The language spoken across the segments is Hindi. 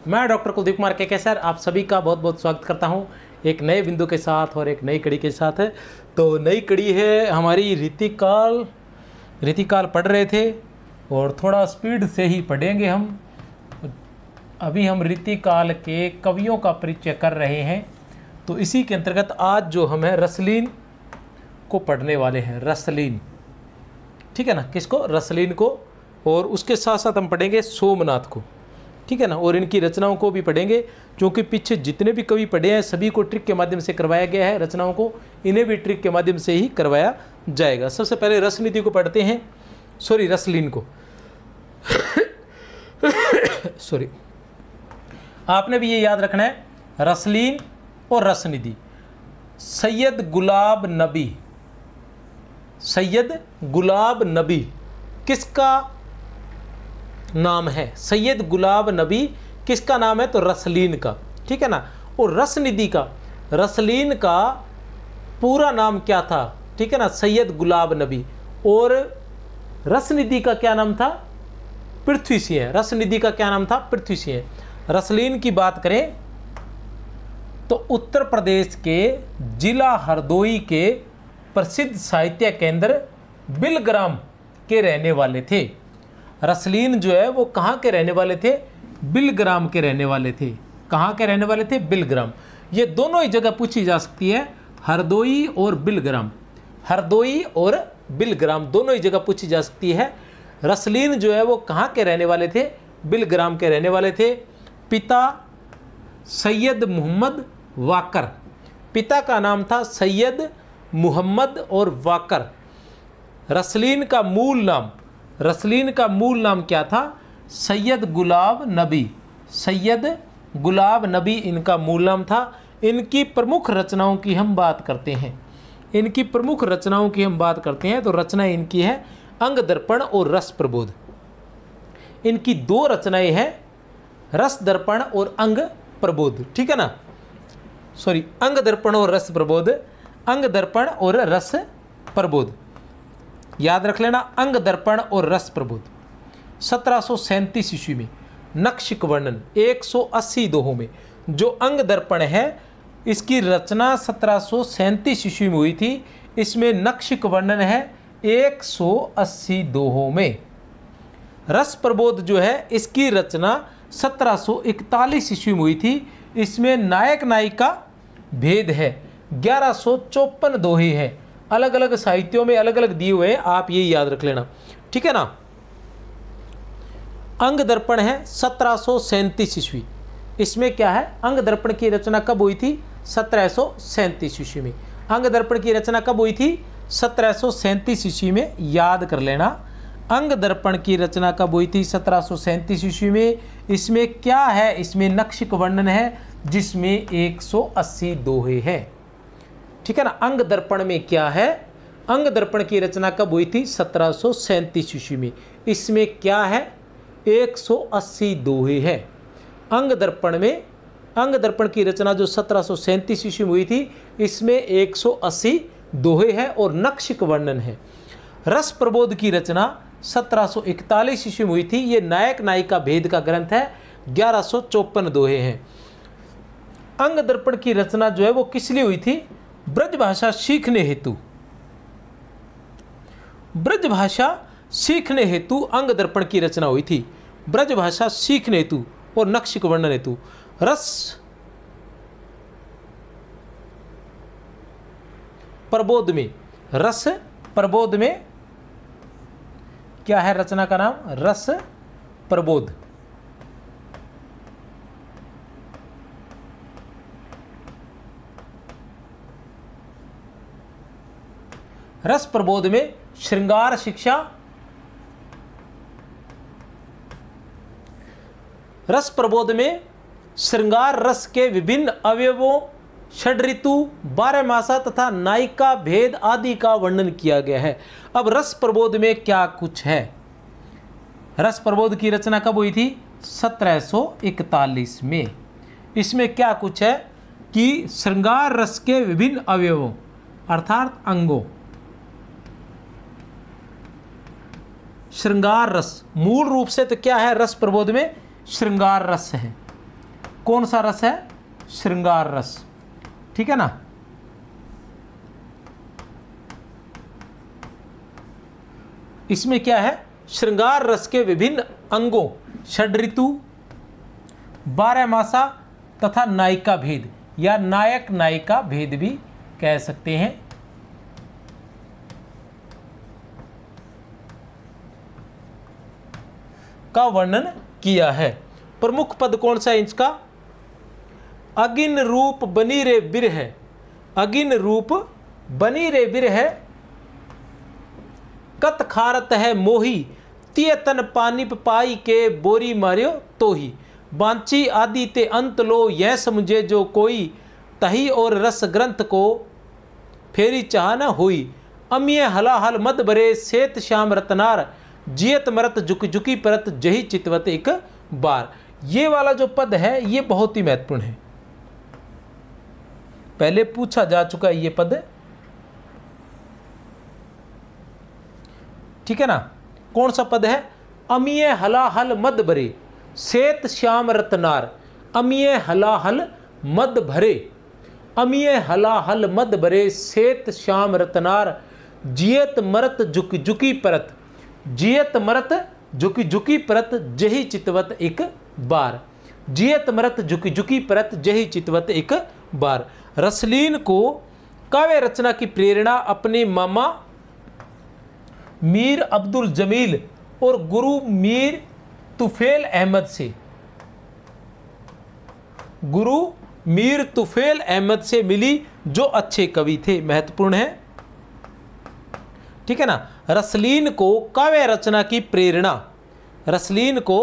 मैं डॉक्टर कुलदीप कुमार के सर आप सभी का बहुत बहुत स्वागत करता हूं एक नए बिंदु के साथ और एक नई कड़ी के साथ। तो नई कड़ी है हमारी रीतिकाल पढ़ रहे थे और थोड़ा स्पीड से ही पढ़ेंगे हम। अभी हम रीतिकाल के कवियों का परिचय कर रहे हैं। तो इसी के अंतर्गत आज जो हम है रसलीन को पढ़ने वाले हैं। रसलीन, ठीक है ना, किसको? रसलीन को। और उसके साथ साथ हम पढ़ेंगे सोमनाथ को, ठीक है ना, और इनकी रचनाओं को भी पढ़ेंगे, क्योंकि पीछे जितने भी कवि पढ़े हैं सभी को ट्रिक के माध्यम से करवाया गया है। रचनाओं को इन्हें भी ट्रिक के माध्यम से ही करवाया जाएगा। सबसे पहले रसनीति को पढ़ते हैं, सॉरी रसलीन को सॉरी। आपने भी ये याद रखना है, रसलीन और रसनिधि। सैयद गुलाब नबी किसका नाम है? सैयद गुलाब नबी किसका नाम है? तो रसलीन का, ठीक है ना। और रसलीन का पूरा नाम क्या था? ठीक है ना, सैयद गुलाब नबी। और रसनिधि का क्या नाम था? पृथ्वी सिंह। रसनिधि का क्या नाम था? पृथ्वी सिंह। रसलीन की बात करें तो उत्तर प्रदेश के जिला हरदोई के प्रसिद्ध साहित्य केंद्र बिलग्राम के रहने वाले थे। रसलीन जो है वो कहाँ के रहने वाले थे? बिलग्राम के रहने वाले थे। कहाँ के रहने वाले थे? बिलग्राम। ये दोनों ही जगह पूछी जा सकती है, हरदोई और बिलग्राम। हरदोई और बिलग्राम दोनों ही जगह पूछी जा सकती है। रसलीन जो है वो कहाँ के रहने वाले थे? बिलग्राम के रहने वाले थे। पिता सैयद मोहम्मद वाकर, पिता का नाम था सैयद मोहम्मद और वाकर। रसलीन का मूल नाम क्या था? सैयद गुलाब नबी। सैयद गुलाब नबी इनका मूल नाम था। इनकी प्रमुख रचनाओं की हम बात करते हैं। तो रचना इनकी है अंग दर्पण और रस प्रबोध। इनकी दो रचनाएं हैं, रस दर्पण और अंग प्रबोध, ठीक है ना। सॉरी, अंग दर्पण और रस प्रबोध। अंग दर्पण और रस प्रबोध याद रख लेना, अंग दर्पण और रस प्रबोध। 1737 ईस्वी में नक्शिक वर्णन 180 दोहों में जो अंग दर्पण है, इसकी रचना 1737 ईस्वी में हुई थी। इसमें नक्शिक वर्णन है 180 दोहों में। रस प्रबोध जो है इसकी रचना 1741 ईस्वी में हुई थी। इसमें नायक नायिका भेद है, 1154 दोहे हैं। अलग अलग साहित्यों में अलग अलग दिए हुए हैं, आप ये याद रख लेना, ठीक है ना। अंग दर्पण है 1737 ईस्वी। इसमें क्या है? अंग दर्पण की रचना कब हुई थी? 1737 ईस्वी में। अंग दर्पण की रचना कब हुई थी? 1737 ईस्वी में, याद कर लेना। अंग दर्पण की रचना कब हुई थी? 1737 ईस्वी में। इसमें क्या है? इसमें नक्शिक वर्णन है जिसमें 180 दोहे हैं, ठीक है ना। अंग दर्पण में क्या है? अंग दर्पण की रचना कब हुई थी? 1737 ईस्वी में। इसमें क्या है? 180 दोहे हैं। अंग दर्पण की रचना जो 1737 ईस्वी में हुई थी, इसमें 180 दोहे हैं और नक्शिक वर्णन है। रस प्रबोध की रचना 1741 ईस्वी में हुई थी। ये नायक नायिका भेद का ग्रंथ है, 1154 दोहे हैं। अंग दर्पण की रचना जो है वो किस लिए हुई थी? ब्रजभाषा सीखने हेतु अंग दर्पण की रचना हुई थी। ब्रजभाषा सीखने हेतु और नक्शिक वर्णन हेतु। रस प्रबोध में क्या है रचना का नाम? रस प्रबोध। रस प्रबोध में श्रृंगार शिक्षा, रस प्रबोध में श्रृंगार रस के विभिन्न अवयवों, षड्ऋतु, 12 मासा तथा नायिका भेद आदि का वर्णन किया गया है। अब रस प्रबोध में क्या कुछ है? रस प्रबोध की रचना कब हुई थी? 1741 में। इसमें क्या कुछ है कि श्रृंगार रस के विभिन्न अवयवों अर्थात अंगों, श्रृंगार रस मूल रूप से तो क्या है? रस प्रबोध में श्रृंगार रस है, कौन सा रस है? श्रृंगार रस। ठीक है ना। इसमें क्या है? श्रृंगार रस के विभिन्न अंगों, षड्ऋतु, 12 मासा तथा नायिका भेद या नायक नायिका भेद भी कह सकते हैं, का वर्णन किया है। प्रमुख पद कौन सा है इसका? अगिन रूप बनी रे बिरह, अगिन रूप बनी रे बिरह, कत खारत है मोही, तिय तन पानी पाई के बोरी मार्यो तोही, बांची आदि ते अंत लो यह समझे जो कोई, तही और रस ग्रंथ को फेरी चाह न हुई, अमिय हलाहल मद भरे सेत श्याम रतनार, जियत मरत झुक झुकी परत जही चितवत एक बार। ये वाला जो पद है ये बहुत ही महत्वपूर्ण है, पहले पूछा जा चुका है ये पद। ठीक है ना। कौन सा पद है? अमिय हलाहल मद भरे सेत श्याम रतनार, अमिय हलाहल मद भरे, अमिय हलाहल मद भरे सेत श्याम रतनार, जियत मरत झुक झुकी परत, जियत मरत झुकी झुकी परत जही चितवत एक बार, जियत मरत झुकी झुकी परत जही चितवत एक बार। रसलीन को काव्य रचना की प्रेरणा अपने मामा मीर अब्दुल जमील और गुरु मीर तुफेल अहमद से, गुरु मीर तुफेल अहमद से मिली जो अच्छे कवि थे। महत्वपूर्ण है। ठीक है ना। रसलीन को काव्य रचना की प्रेरणा, रसलीन को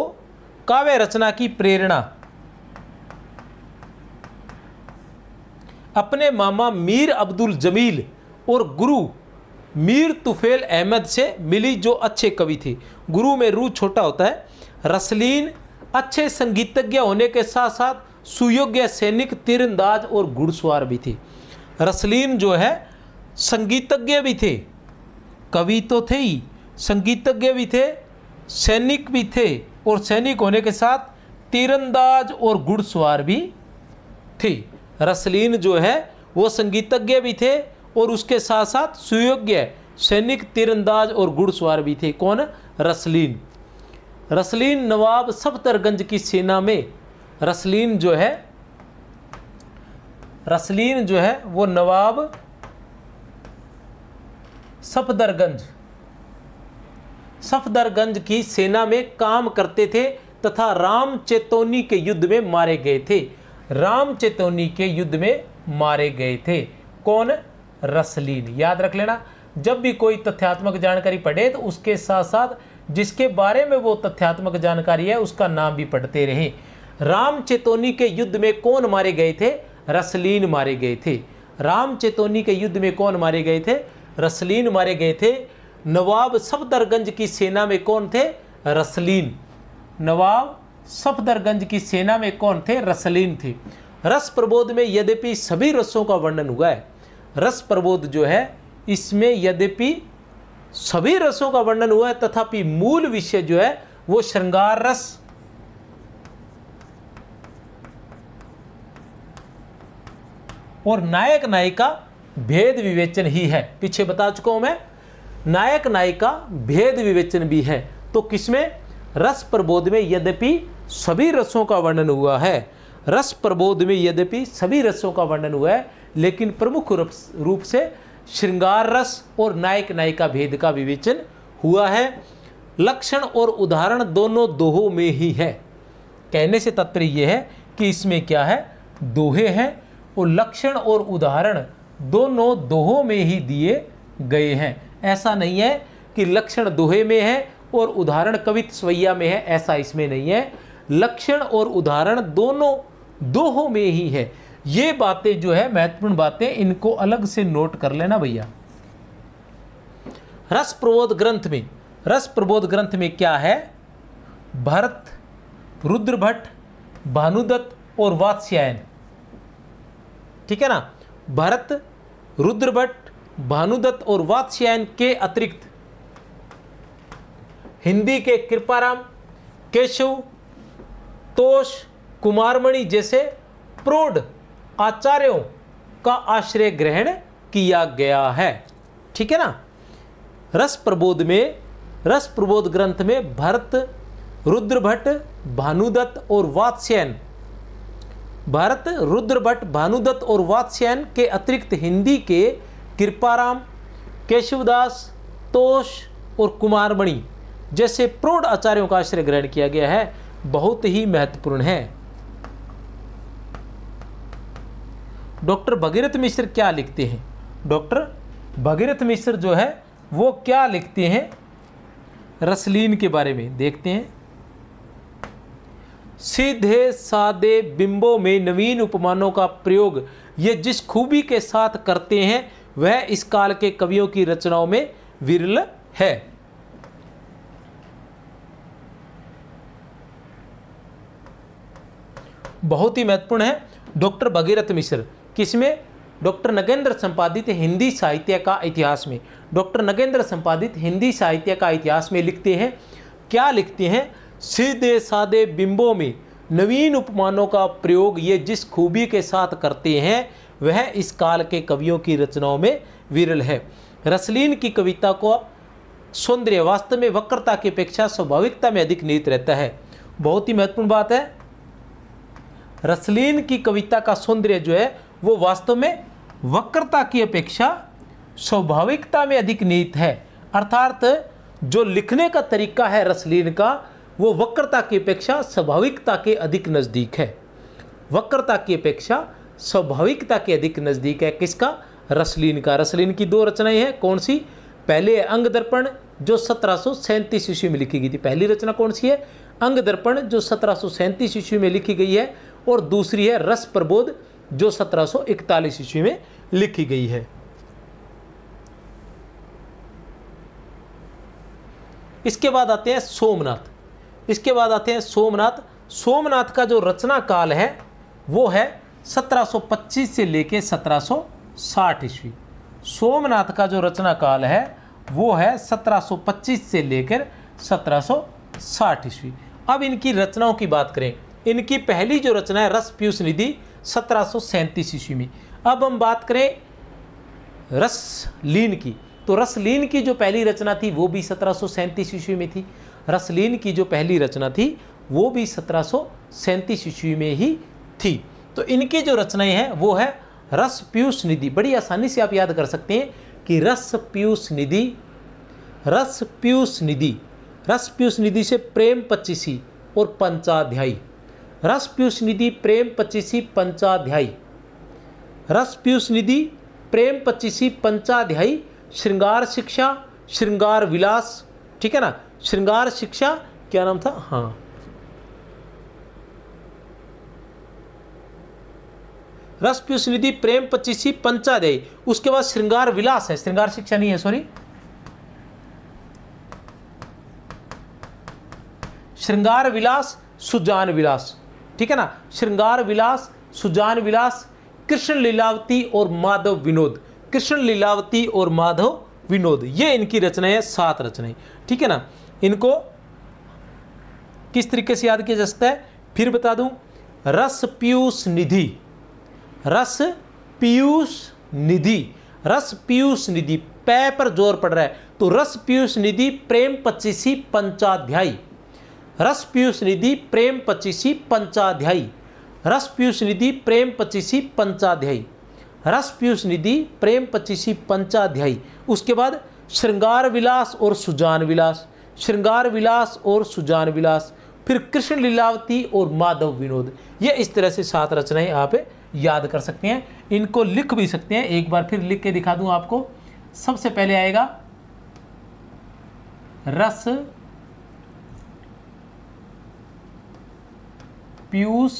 काव्य रचना की प्रेरणा अपने मामा मीर अब्दुल जमील और गुरु मीर तुफेल अहमद से मिली जो अच्छे कवि थे। गुरु में रू छोटा होता है। रसलीन अच्छे संगीतज्ञ होने के साथ साथ सुयोग्य सैनिक, तीरंदाज और घुड़सवार भी थे। रसलीन जो है संगीतज्ञ भी थे, कवि तो थे ही, संगीतज्ञ भी थे, सैनिक भी थे और सैनिक होने के साथ तीरंदाज और घुड़सवार भी थे। रसलीन जो है वो संगीतज्ञ भी थे और उसके साथ साथ सुयोग्य सैनिक, तीरंदाज और घुड़सवार भी थे। कौन? रसलीन। रसलीन नवाब सफदरगंज की सेना में, रसलीन जो है, रसलीन जो है वो नवाब सफदरगंज की सेना में काम करते थे तथा राम चेतोनी के युद्ध में मारे गए थे। राम चेतोनी के युद्ध में मारे गए थे। कौन? रसलीन। याद रख लेना, जब भी कोई तथ्यात्मक जानकारी पढ़े तो उसके साथ साथ जिसके बारे में वो तथ्यात्मक जानकारी है उसका नाम भी पढ़ते रहे। राम चेतोनी के युद्ध में कौन मारे गए थे? रसलीन मारे गए थे। राम चेतोनी के युद्ध में कौन मारे गए थे? रसलीन मारे गए थे। नवाब सफदरगंज की सेना में कौन थे? रसलीन। नवाब सफदरगंज की सेना में कौन थे? रसलीन थे। रस प्रबोध में यद्यपि सभी रसों का वर्णन हुआ है, रस प्रबोध जो है इसमें यद्यपि सभी रसों का वर्णन हुआ है तथापि मूल विषय जो है वो श्रृंगार रस और नायक नायिका भेद विवेचन ही है। पीछे बता चुका हूं मैं, नायक नायिका भेद विवेचन भी है। तो किसमें? रस प्रबोध में यद्यपि सभी रसों का वर्णन हुआ है, रस प्रबोध में यद्यपि सभी रसों का वर्णन हुआ है, लेकिन प्रमुख रूप से श्रृंगार रस और नायक नायिका भेद का विवेचन हुआ है। लक्षण और उदाहरण दोनों दोहों में ही है। कहने से तात्पर्य यह है कि इसमें क्या है? दोहे हैं और लक्षण और उदाहरण दोनों दोहों में ही दिए गए हैं। ऐसा नहीं है कि लक्षण दोहे में है और उदाहरण कवित स्वैया में है, ऐसा इसमें नहीं है। लक्षण और उदाहरण दोनों दोहों में ही है। ये बातें जो है महत्वपूर्ण बातें, इनको अलग से नोट कर लेना भैया। रस प्रबोध ग्रंथ में, रस प्रबोध ग्रंथ में क्या है? भरत, रुद्रभट्ट, भानुदत्त और वात्स्यायन। ठीक है ना। भरत, रुद्रभट्ट, भानुदत्त और वात्स्यायन के अतिरिक्त हिंदी के कृपाराम, केशव, तोष, कुमारमणि जैसे प्रौढ़ आचार्यों का आश्रय ग्रहण किया गया है। ठीक है ना। रस प्रबोध ग्रंथ में भरत, रुद्रभट्ट, भानुदत्त और वात्स्यायन के अतिरिक्त हिंदी के कृपाराम, केशवदास, तोष और कुमारमणि जैसे प्रौढ़ आचार्यों का आश्रय ग्रहण किया गया है, बहुत ही महत्वपूर्ण है। डॉक्टर भगीरथ मिश्र क्या लिखते हैं? डॉक्टर भगीरथ मिश्र जो है वो क्या लिखते हैं रसलीन के बारे में, देखते हैं। सीधे सादे बिंबों में नवीन उपमानों का प्रयोग ये जिस खूबी के साथ करते हैं वह इस काल के कवियों की रचनाओं में विरल है। बहुत ही महत्वपूर्ण है डॉक्टर भगीरथ मिश्र। किसमें? डॉक्टर नगेंद्र संपादित हिंदी साहित्य का इतिहास में। डॉक्टर नगेंद्र संपादित हिंदी साहित्य का इतिहास में लिखते हैं, क्या लिखते हैं? सीधे सादे बिंबों में नवीन उपमानों का प्रयोग ये जिस खूबी के साथ करते हैं वह इस काल के कवियों की रचनाओं में विरल है। रसलीन की कविता को सौंदर्य वास्तव में वक्रता की अपेक्षा स्वाभाविकता में अधिक निहित रहता है। बहुत ही महत्वपूर्ण बात है। रसलीन की कविता का सौंदर्य जो है वो वास्तव में वक्रता की अपेक्षा स्वाभाविकता में अधिक निहित है। अर्थात जो लिखने का तरीका है रसलीन का वो वक्रता की अपेक्षा स्वाभाविकता के अधिक नज़दीक है। वक्रता की अपेक्षा स्वाभाविकता के अधिक नज़दीक है। किसका? रसलीन का। रसलीन की दो रचनाएं हैं, कौन सी? पहले अंग दर्पण जो 1737 ईस्वी में लिखी गई थी। पहली रचना कौन सी है? अंग दर्पण जो 1737 ईस्वी में लिखी गई है, और दूसरी है रस प्रबोध जो 1741 ईस्वी में लिखी गई है। इसके बाद आते हैं सोमनाथ। सोमनाथ का जो रचना काल है वो है 1725 से लेके 1760 ईस्वी। सोमनाथ का जो रचना काल है वो है 1725 से लेकर 1760 ईस्वी। अब इनकी रचनाओं की बात करें, इनकी पहली जो रचना है रस पीयूष निधि 1737 ईस्वी में। अब हम बात करें रसलीन की, तो रसलीन की जो पहली रचना थी वो भी 1737 ईस्वी में थी। रसलीन की जो पहली रचना थी वो भी 1737 ईस्वी में ही थी। तो इनकी जो रचनाएं हैं वो है रस पीयूष निधि। बड़ी आसानी से आप याद कर सकते हैं कि रस पीयूष निधि से प्रेम पच्चीसी और पंचाध्यायी। रस पीयूष निधि प्रेम पच्चीसी पंचाध्यायी। रस पीयूष निधि प्रेम पच्चीसी पंचाध्यायी। श्रृंगार शिक्षा, श्रृंगार विलास, ठीक है ना। श्रृंगार शिक्षा क्या नाम था? हाँ, रस पीयूष निधि प्रेम पच्चीसी पंचाध्यायी। उसके बाद श्रृंगार विलास है, श्रृंगार शिक्षा नहीं है, सॉरी, श्रृंगार विलास, सुजान विलास, ठीक है ना। श्रृंगार विलास, सुजान विलास, कृष्ण लीलावती और माधव विनोद। कृष्ण लीलावती और माधव विनोद, ये इनकी रचनाएं हैं, 7 रचनाएं, ठीक है ना। इनको किस तरीके से याद किया जा सकता है फिर बता दूं। रस पीयूष निधि, रस पीयूष निधि, रस पीयूष निधि, पै पर जोर पड़ रहा है, तो रस पीयूष निधि प्रेम पच्चीसी पंचाध्यायी। रस पीयूष निधि प्रेम पच्चीसी पंचाध्यायी। रस पीयूष निधि प्रेम पच्चीसी पंचाध्यायी। रस पीयूष निधि प्रेम पच्चीसी पंचाध्यायी। उसके बाद श्रृंगार विलास और सुजान विलास, श्रृंगार विलास और सुजान विलास, फिर कृष्ण लीलावती और माधव विनोद। ये इस तरह से 7 रचनाएं आप याद कर सकते हैं। इनको लिख भी सकते हैं, एक बार फिर लिख के दिखा दूं आपको। सबसे पहले आएगा रस पीयूष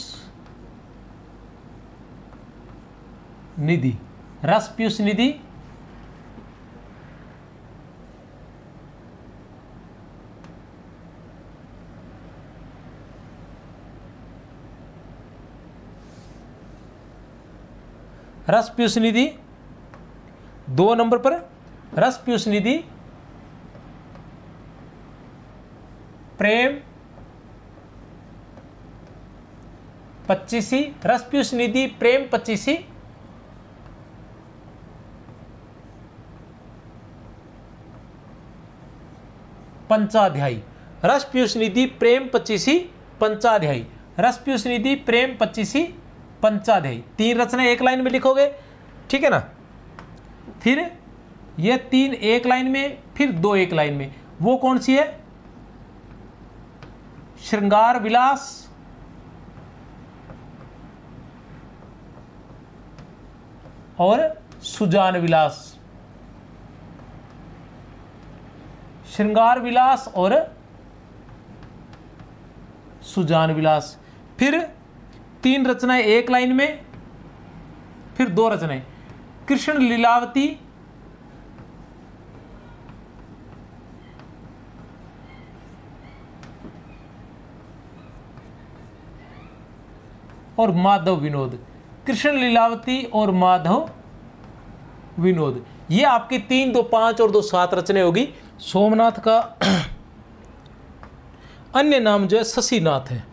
निधि। रस पीयूष निधि रस पीयूष निधि 2 नंबर पर। रस पीयूष निधि प्रेम 25, रस पीयूष निधि प्रेम 25, पंचाध्यायी, रस पीयूष निधि प्रेम 25 पंचाध्यायी, रस पीयूष निधि प्रेम 25 पंचाध्यायी। 3 रचना एक लाइन में लिखोगे, ठीक है ना। फिर ये 3 एक लाइन में, फिर 2 एक लाइन में। वो कौन सी है? श्रृंगार विलास और सुजान विलास, श्रृंगार विलास और सुजान विलास। फिर 3 रचनाएं एक लाइन में, फिर 2 रचनाएं, कृष्ण लीलावती और माधव विनोद, कृष्ण लीलावती और माधव विनोद। ये आपकी 3, 2, 5 और 2, 7 रचनाएं होगी। सोमनाथ का अन्य नाम जो है शशिनाथ है,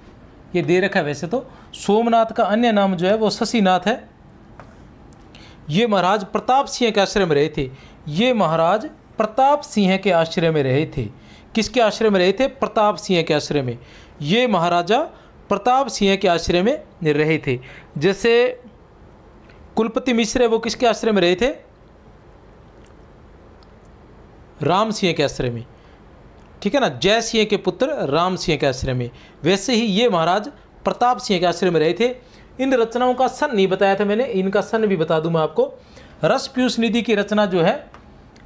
ये दे रखा है वैसे तो। सोमनाथ का अन्य नाम जो है वो शशिनाथ है। ये महाराज प्रताप सिंह के आश्रय में रहे थे। ये महाराज प्रताप सिंह के आश्रय में रहे थे। किसके आश्रय में रहे थे? प्रताप सिंह के आश्रय में। ये महाराजा प्रताप सिंह के आश्रय में रहे थे। जैसे कुलपति मिश्र है, वो किसके आश्रय में रहे थे? राम सिंह के आश्रय में, ठीक है ना। जय सिंह के पुत्र राम सिंह के आश्रय में। वैसे ही ये महाराज प्रताप सिंह के आश्रय में रहे थे। इन रचनाओं का सन नहीं बताया था मैंने, इनका सन भी बता दूं मैं आपको। रस पीयूष निधि की रचना जो है,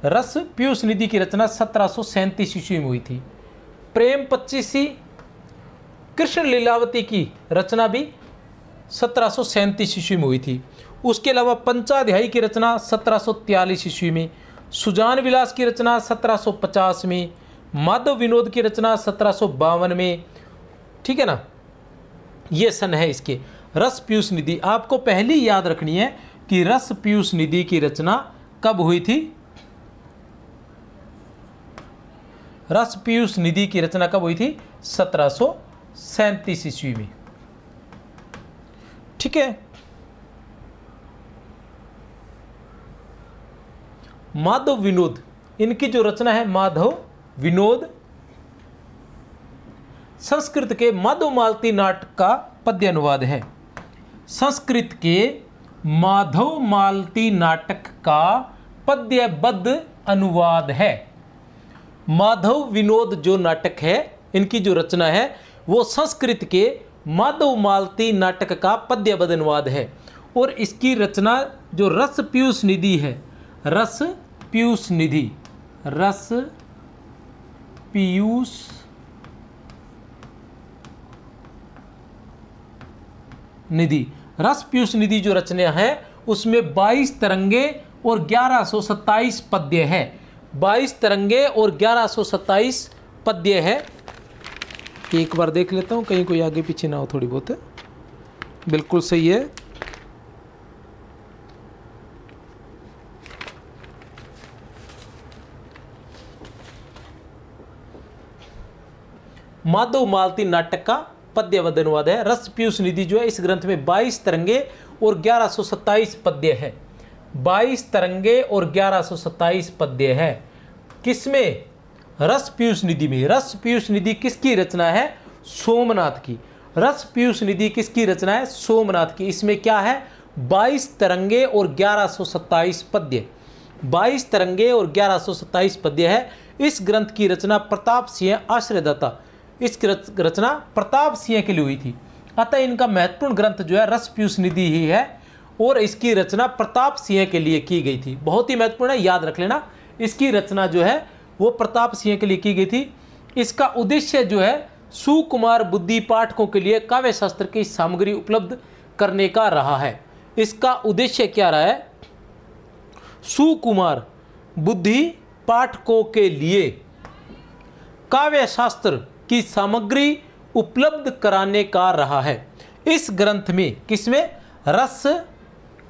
रस पीयूष निधि की रचना 1737 ईस्वी में हुई थी। प्रेम 25, कृष्ण लीलावती की रचना भी 1737 ईस्वी में हुई थी। उसके अलावा पंचाध्यायी की रचना 1743 ईस्वी में, सुजान विलास की रचना 1750 में, माधव विनोद की रचना 1752 में, ठीक है ना। ये सन है इसके। रस पीयूष निधि आपको पहली याद रखनी है कि रस पीयूष निधि की रचना कब हुई थी? रस पीयूष निधि की रचना कब हुई थी? 1737 ईस्वी में, ठीक है। माधव विनोद, इनकी जो रचना है माधव विनोद, संस्कृत के माधव मालती नाटक का पद्य अनुवाद है। संस्कृत के माधव मालती नाटक का पद्यबद्ध अनुवाद है। माधव विनोद जो नाटक है, इनकी जो रचना है वो संस्कृत के माधव मालती नाटक का पद्यबद्ध अनुवाद है। और इसकी रचना जो रस पीयूष निधि है, रस पीयूष निधि, रस पीयूष निधि, रस पीयूष निधि जो रचना है उसमें 22 तरंगे और 1127 पद्य है। 22 तरंगे और 1127 पद्य है। एक बार देख लेता हूँ कहीं कोई आगे पीछे ना हो, थोड़ी बहुत है, बिल्कुल सही है। माधव मालती नाटक का पद्यबद्ध अनुवाद है। रस पीयूष निधि जो है इस ग्रंथ में 22 तरंगे और 1127 पद्य है। 22 तरंगे और 1127 पद्य है। किसमें? रस पीयूष निधि में। रस पीयूष निधि किसकी रचना है? सोमनाथ की। रस पीयूष निधि किसकी रचना है? सोमनाथ की। इसमें क्या है? 22 तरंगे और 1127 पद्य। 22 तरंगे और 1127 पद्य है। इस ग्रंथ की रचना प्रताप सिंह आश्रयदाता, इस रचना प्रताप सिंह के लिए हुई थी। अतः इनका महत्वपूर्ण ग्रंथ जो है रस पीयूष निधि ही है और इसकी रचना प्रताप सिंह के लिए की गई थी। बहुत ही महत्वपूर्ण है, याद रख लेना। इसकी रचना जो है वो प्रताप सिंह के लिए की गई थी। इसका उद्देश्य जो है सुकुमार बुद्धि पाठकों के लिए काव्य शास्त्र की सामग्री उपलब्ध करने का रहा है। इसका उद्देश्य क्या रहा है? सुकुमार बुद्धि पाठकों के लिए काव्य शास्त्र की सामग्री उपलब्ध कराने का रहा है। इस ग्रंथ में, किसमें? रस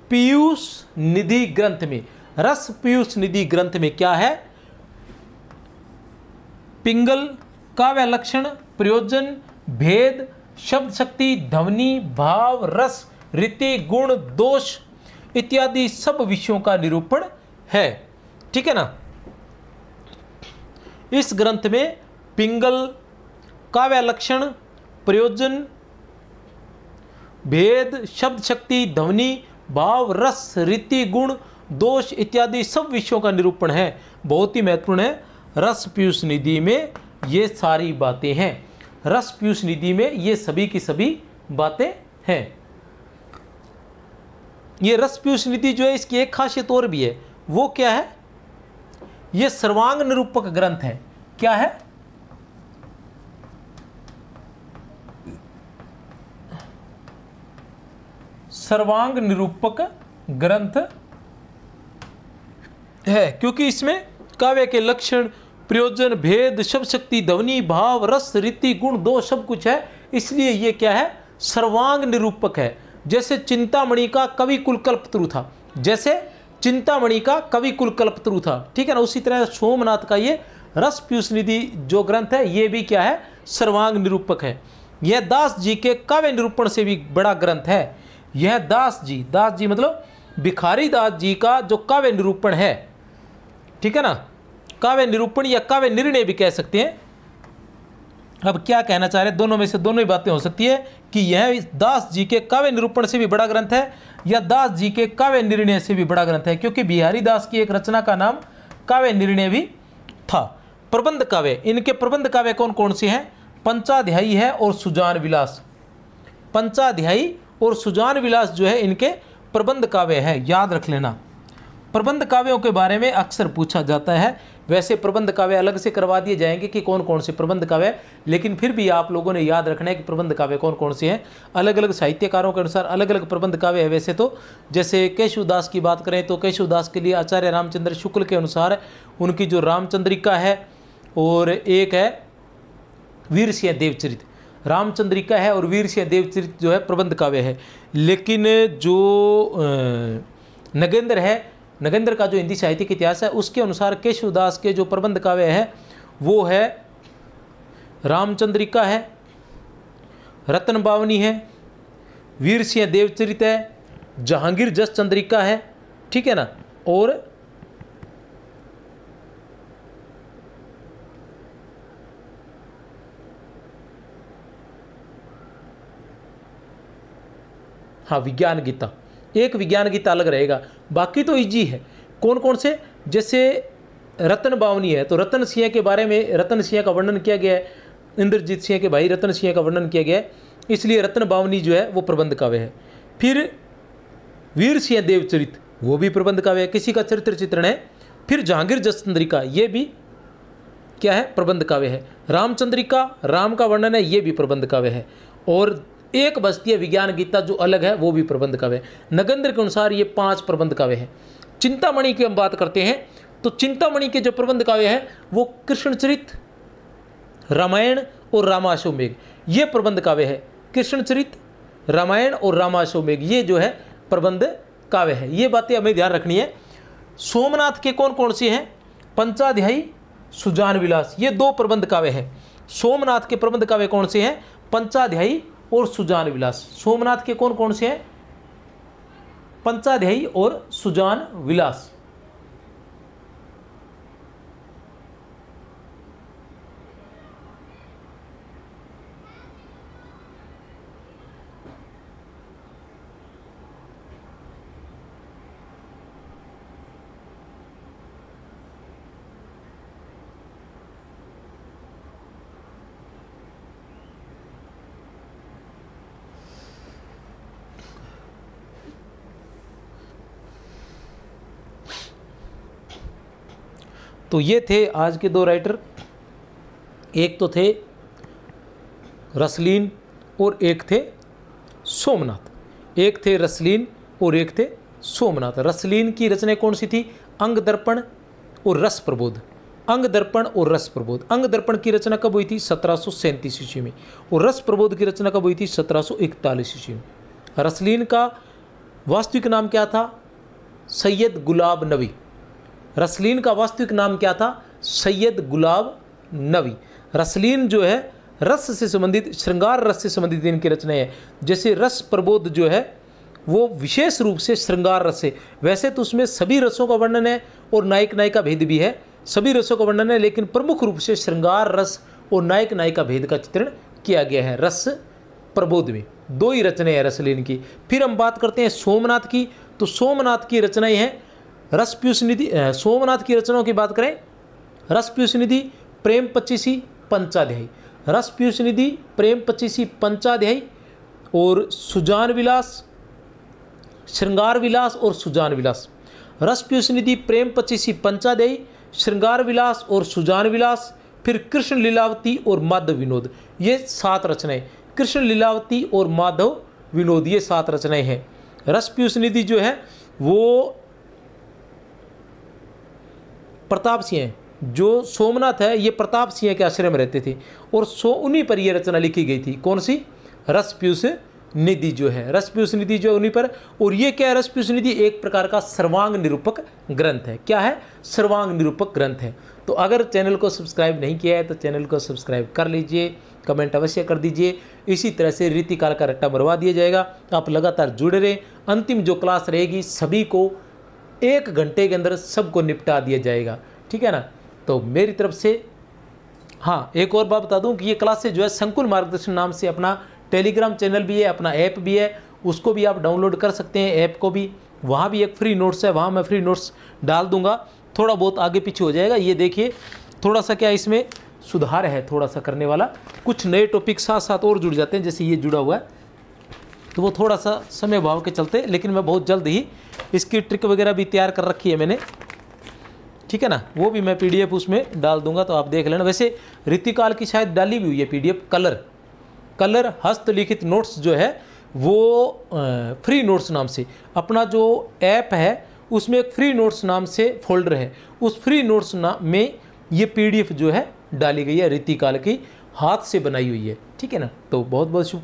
पीयूष निधि ग्रंथ में। रस पीयूष निधि ग्रंथ में क्या है? पिंगल, काव्य लक्षण, प्रयोजन, भेद, शब्द शक्ति, ध्वनि, भाव, रस, रीति, गुण, दोष इत्यादि सब विषयों का निरूपण है। ठीक है ना। इस ग्रंथ में पिंगल, काव्य लक्षण, प्रयोजन, भेद, शब्द शक्ति, ध्वनि, भाव, रस, रीति, गुण, दोष इत्यादि सब विषयों का निरूपण है। बहुत ही महत्वपूर्ण है। रस पीयूष निधि में ये सारी बातें हैं। रस पीयूष निधि में ये सभी की सभी बातें हैं। ये रस पीयूष निधि जो है, इसकी एक खासियत और भी है। वो क्या है? ये सर्वांग निरूपक ग्रंथ है। क्या है? सर्वांग निरूपक ग्रंथ है, क्योंकि इसमें काव्य के लक्षण, प्रयोजन, भेद, शब्द शक्ति, ध्वनि, भाव, रस, रीति, गुण, दोष सब कुछ है। इसलिए ये क्या है? सर्वांग निरूपक है। जैसे चिंतामणि का कवि कुल कल्पतरु था, जैसे चिंतामणि का कवि कुल कल्पतरु था। ठीक है ना। उसी तरह सोमनाथ का ये रस पीयूष निधि जो ग्रंथ है, ये भी क्या है? सर्वांग निरूपक है। यह दास जी के काव्य निरूपण से भी बड़ा ग्रंथ है। यह दास जी मतलब भिखारी दास जी का जो काव्य निरूपण है, ठीक है ना, काव्य निरूपण या काव्य निर्णय भी कह सकते हैं। अब क्या कहना चाह रहे हैं, दोनों में से दोनों ही बातें हो सकती है कि यह दास जी के काव्य निरूपण से भी बड़ा ग्रंथ है या दास जी के काव्य निर्णय से भी बड़ा ग्रंथ है, क्योंकि बिहारी दास की एक रचना का नाम काव्य निर्णय भी था। प्रबंध काव्य, इनके प्रबंध काव्य कौन कौन से हैं? पंचाध्यायी है और सुजान विलास। पंचाध्यायी और सुजान विलास जो है इनके प्रबंध काव्य है, याद रख लेना। प्रबंध काव्यों के बारे में अक्सर पूछा जाता है। वैसे प्रबंध काव्य अलग से करवा दिए जाएंगे कि कौन कौन से प्रबंध काव्य, लेकिन फिर भी आप लोगों ने याद रखना है कि प्रबंध काव्य कौन कौन से हैं। अलग अलग साहित्यकारों के अनुसार अलग अलग प्रबंध काव्य है। वैसे तो जैसे केशवदास की बात करें तो केशवदास के लिए आचार्य रामचंद्र शुक्ल के अनुसार उनकी जो रामचंद्रिका है और एक है वीर सिंह देवचरित। रामचंद्रिका है और वीर सिंह देवचरित जो है प्रबंध काव्य है। लेकिन जो नगेंद्र है, नगेंद्र का जो हिंदी साहित्य का इतिहास है, उसके अनुसार केशवदास के जो प्रबंध काव्य है वो है रामचंद्रिका है, रतन बावनी है, वीर सिंह देवचरित है, जहांगीर जस चंद्रिका है। ठीक है ना। और हाँ, विज्ञान गीता, एक विज्ञान गीता अलग रहेगा, बाकी तो इजी है। कौन कौन से? जैसे रतन बावनी है तो रतन सिंह के बारे में, रतन सिंह का वर्णन किया गया है, इंद्रजीत सिंह के भाई रतन सिंह का वर्णन किया गया है, इसलिए रतन बावनी जो है वो प्रबंध काव्य है। फिर वीर सिंह देवचरित वो भी प्रबंध काव्य है, किसी का चरित्र चित्रण है। फिर जहांगीर जस चंद्रिका ये भी क्या है? प्रबंध काव्य है। रामचंद्रिका, राम का वर्णन है, ये भी प्रबंध काव्य है। और एक बस्ती है विज्ञान गीता जो अलग है, वो भी प्रबंध काव्य है। नगेंद्र के अनुसार ये 5 प्रबंध काव्य हैं। चिंतामणि की हम बात करते हैं तो चिंतामणि के जो प्रबंध काव्य है वो कृष्णचरित, रामायण और रामाश्वमेघ ये प्रबंध काव्य है। कृष्णचरित, रामायण और रामाश्वमेघ ये जो है प्रबंध काव्य है। ये बातें हमें ध्यान रखनी है। सोमनाथ के कौन कौन से हैं? पंचाध्यायी, सुजान विलास, ये 2 प्रबंध काव्य हैं। सोमनाथ के प्रबंध काव्य कौन से हैं? पंचाध्यायी और सुजान विलास। सोमनाथ के कौन कौन से हैं? पंचाध्यायी और सुजान विलास। तो ये थे आज के 2 राइटर। एक तो थे रसलीन और एक थे सोमनाथ। एक थे रसलीन और एक थे सोमनाथ। रसलीन की रचना कौन सी थी? अंग दर्पण और रस प्रबोध। अंग दर्पण और रस प्रबोध। अंग दर्पण की रचना कब हुई थी? 1737 ईस्वी में। और रस प्रबोध की रचना कब हुई थी? 1741 ईस्वी में। रसलीन का वास्तविक नाम क्या था? सैयद गुलाब नबी। रसलीन का वास्तविक नाम क्या था? सैयद गुलाब नबी। रसलीन जो है रस से संबंधित, श्रृंगार रस से संबंधित इनकी रचनाएं हैं। जैसे रस प्रबोध जो है वो विशेष रूप से श्रृंगार रस है। वैसे तो उसमें सभी रसों का वर्णन है और नायक नायिका भेद भी है, सभी रसों का वर्णन है, लेकिन प्रमुख रूप से श्रृंगार रस और नायक नायिका भेद का चित्रण किया गया है रस प्रबोध में। 2 ही रचनाएं हैं रसलीन की। फिर हम बात करते हैं सोमनाथ की। तो सोमनाथ की रचनाएं हैं रस पीयूष निधि। सोमनाथ की रचनाओं की बात करें, रस पीयूष निधि, प्रेम पच्चीसी, पंचाध्यायी। रस पीयूष निधि, प्रेम पच्चीसी, पंचाध्यायी और सुजान विलास, श्रृंगार विलास और सुजान विलास। रस पीयूष निधि, प्रेम पच्चीसी, पंचाध्यायी, श्रृंगार विलास और सुजान विलास। फिर कृष्ण लीलावती और माधव विनोद, ये 7 रचनाएं। कृष्ण लीलावती और माधव विनोद, ये 7 रचनाएं हैं। रस पीयूष निधि जो है वो प्रताप सिंह है, जो सोमनाथ है ये प्रताप सिंह के आश्रय में रहते थे और उन्हीं पर यह रचना लिखी गई थी। कौन सी? रस पीयूष निधि जो है, रस पीयूष निधि जो उन्हीं पर। और ये क्या है? रस पीयूष निधि एक प्रकार का सर्वांग निरूपक ग्रंथ है। क्या है? सर्वांग निरूपक ग्रंथ है। तो अगर चैनल को सब्सक्राइब नहीं किया है तो चैनल को सब्सक्राइब कर लीजिए, कमेंट अवश्य कर दीजिए। इसी तरह से रीतिकाल का रट्टा मरवा दिया जाएगा। आप लगातार जुड़े रहें। अंतिम जो क्लास रहेगी सभी को 1 घंटे के अंदर सबको निपटा दिया जाएगा, ठीक है ना। तो मेरी तरफ से हाँ, एक और बात बता दूं कि ये क्लासेज जो है संकुल मार्गदर्शन नाम से अपना टेलीग्राम चैनल भी है, अपना ऐप भी है, उसको भी आप डाउनलोड कर सकते हैं, ऐप को भी। वहाँ भी एक फ्री नोट्स है, वहाँ मैं फ्री नोट्स डाल दूंगा। थोड़ा बहुत आगे पीछे हो जाएगा, ये देखिए थोड़ा सा क्या इसमें सुधार है, थोड़ा सा करने वाला। कुछ नए टॉपिक साथ साथ और जुड़ जाते हैं, जैसे ये जुड़ा हुआ है, तो वो थोड़ा सा समय भाव के चलते, लेकिन मैं बहुत जल्द ही इसकी ट्रिक वगैरह भी तैयार कर रखी है मैंने, ठीक है ना। वो भी मैं PDF उसमें डाल दूंगा, तो आप देख लेना। वैसे रीतिकाल की शायद डाली भी हुई है PDF। कलर हस्तलिखित नोट्स जो है वो फ्री नोट्स नाम से अपना जो ऐप है उसमें एक फ्री नोट्स नाम से फोल्डर है, उस फ्री नोट्स में ये PDF जो है डाली गई है, रीतिकाल की हाथ से बनाई हुई है, ठीक है ना। तो बहुत बहुत शुभ